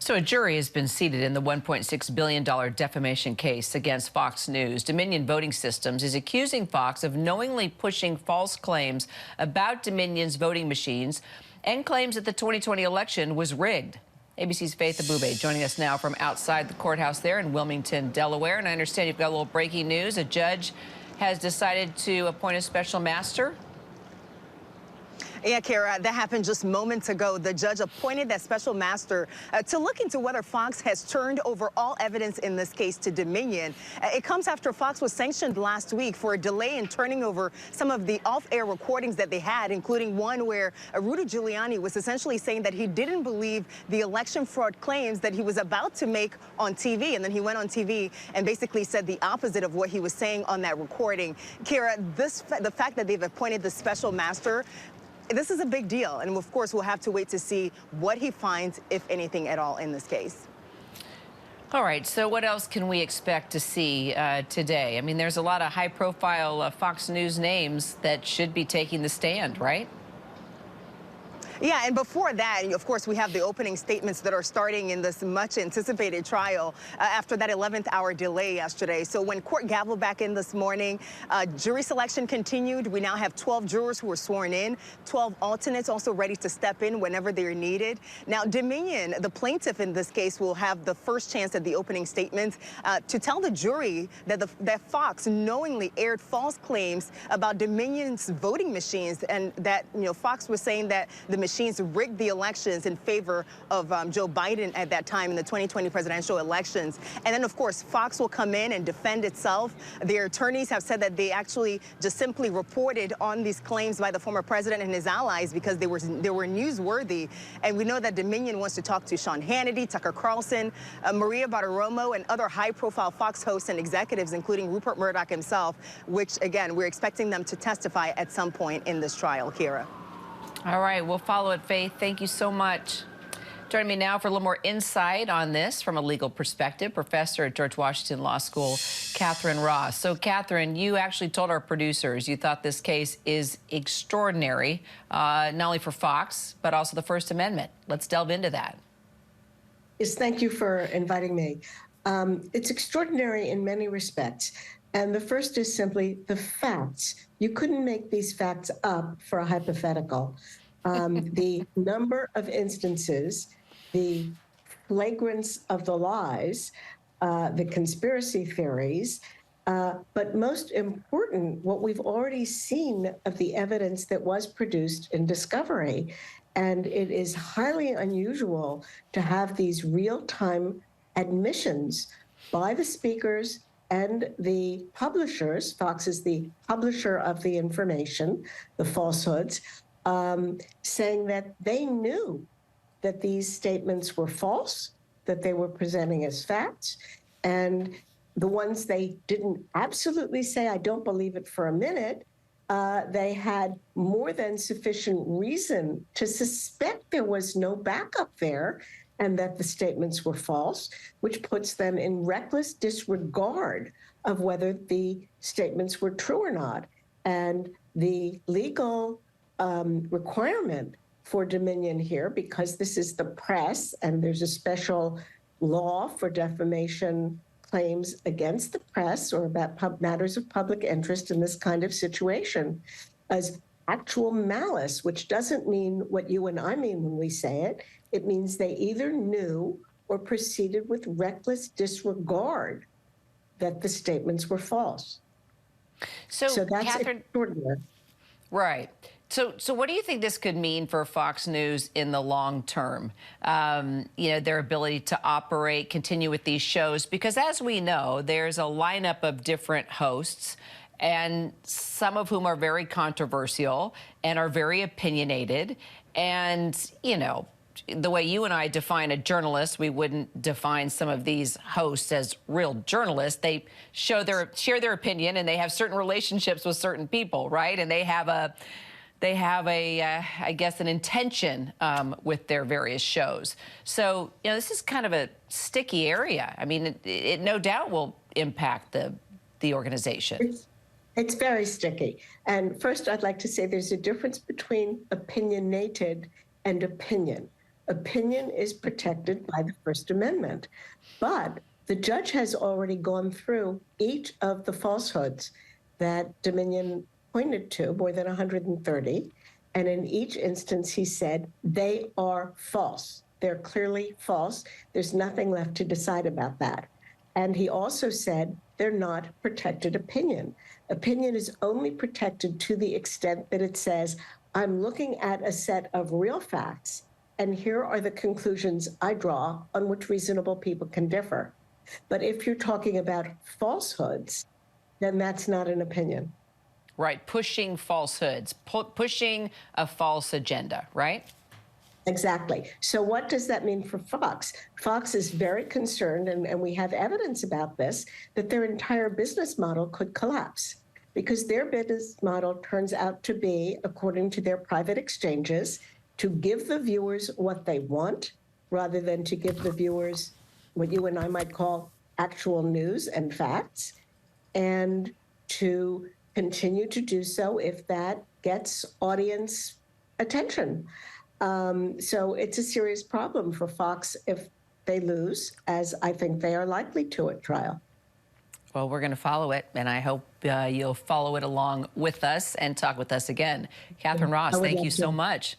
So a jury has been seated in the $1.6 billion defamation case against Fox News. Dominion Voting Systems is accusing Fox of knowingly pushing false claims about Dominion's voting machines and claims that the 2020 election was rigged. ABC's Faith Abube joining us now from outside the courthouse there in Wilmington, Delaware. And I understand you've got a little breaking news. A judge has decided to appoint a special master. Yeah, Kara, that happened just moments ago. The judge appointed that special master to look into whether Fox has turned over all evidence in this case to Dominion. It comes after Fox was sanctioned last week for a delay in turning over some of the off-air recordings that they had, including one where Rudy Giuliani was essentially saying that he didn't believe the election fraud claims that he was about to make on TV. And then he went on TV and basically said the opposite of what he was saying on that recording. Kara, the fact that they've appointed the special master, this is a big deal, and of course we'll have to wait to see what he finds, if anything at all, in this case. All right, so what else can we expect to see today? I mean, there's a lot of high-profile Fox News names that should be taking the stand, right? Yeah, and before that, of course, we have the opening statements that are starting in this much-anticipated trial after that 11th hour delay yesterday. So when court gavelled back in this morning, jury selection continued. We now have 12 jurors who were sworn in, 12 alternates also ready to step in whenever they're needed. Now, Dominion, the plaintiff in this case, will have the first chance at the opening statements to tell the jury that Fox knowingly aired false claims about Dominion's voting machines, and that, Fox was saying that the machines rigged the elections in favor of Joe Biden at that time in the 2020 presidential elections. And then, of course, Fox will come in and defend itself. Their attorneys have said that they actually just simply reported on these claims by the former president and his allies because they were newsworthy. And we know that Dominion wants to talk to Sean Hannity, Tucker Carlson, Maria Bartiromo, and other high-profile Fox hosts and executives, including Rupert Murdoch himself, which, again, we're expecting them to testify at some point in this trial, Kira. All right, we'll follow it, Faith. Thank you so much. Joining me now for a little more insight on this from a legal perspective, professor at George Washington Law School, Catherine Ross. So, Catherine, you actually told our producers you thought this case is extraordinary, not only for Fox, but also the First Amendment. Let's delve into that. Yes, thank you for inviting me. It's extraordinary in many respects. And the first is simply the facts. You couldn't make these facts up for a hypothetical. The number of instances, the flagrance of the lies, the conspiracy theories, but most important, what we've already seen of the evidence that was produced in discovery. And it is highly unusual to have these real-time admissions by the speakers and the publishers. Fox is the publisher of the information, the falsehoods, saying that they knew that these statements were false, that they were presenting as facts, and the ones they didn't absolutely say, I don't believe it for a minute, they had more than sufficient reason to suspect there was no backup there and that the statements were false, which puts them in reckless disregard of whether the statements were true or not. And the legal requirement for Dominion here, because this is the press and there's a special law for defamation claims against the press or about matters of public interest in this kind of situation, as actual malice, which doesn't mean what you and I mean when we say it. It means they either knew or proceeded with reckless disregard that the statements were false. So that's Catherine, extraordinary. Right. So what do you think this could mean for Fox News in the long term? Their ability to operate, continue with these shows, because as we know, there's a lineup of different hosts, and some of whom are very controversial and are very opinionated. And, the way you and I define a journalist, we wouldn't define some of these hosts as real journalists. They share their opinion, and they have certain relationships with certain people, right? And they have I guess, an intention with their various shows. So, this is kind of a sticky area. I mean, it no doubt will impact the organization. It's very sticky. And first, I'd like to say there's a difference between opinionated and opinion. Opinion is protected by the First Amendment. But the judge has already gone through each of the falsehoods that Dominion pointed to, more than 130. And in each instance, he said, they are false. They're clearly false. There's nothing left to decide about that. And he also said they're not protected opinion. Opinion is only protected to the extent that it says, I'm looking at a set of real facts, and here are the conclusions I draw on which reasonable people can differ. But if you're talking about falsehoods, then that's not an opinion. Right, pushing falsehoods, pushing a false agenda, right? Exactly. So what does that mean for Fox? Fox is very concerned, and we have evidence about this, that their entire business model could collapse because their business model turns out to be, according to their private exchanges, to give the viewers what they want rather than to give the viewers what you and I might call actual news and facts, and to continue to do so if that gets audience attention. So it's a serious problem for Fox if they lose, as I think they are likely to at trial. Well, we're going to follow it, and I hope you'll follow it along with us and talk with us again. Catherine Ross, thank you so much.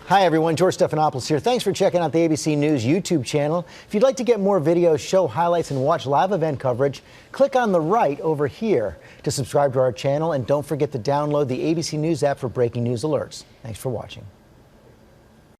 Hi, everyone. George Stephanopoulos here. Thanks for checking out the ABC News YouTube channel. If you'd like to get more videos, show highlights, and watch live event coverage, click on the right over here to subscribe to our channel. And don't forget to download the ABC News app for breaking news alerts. Thanks for watching.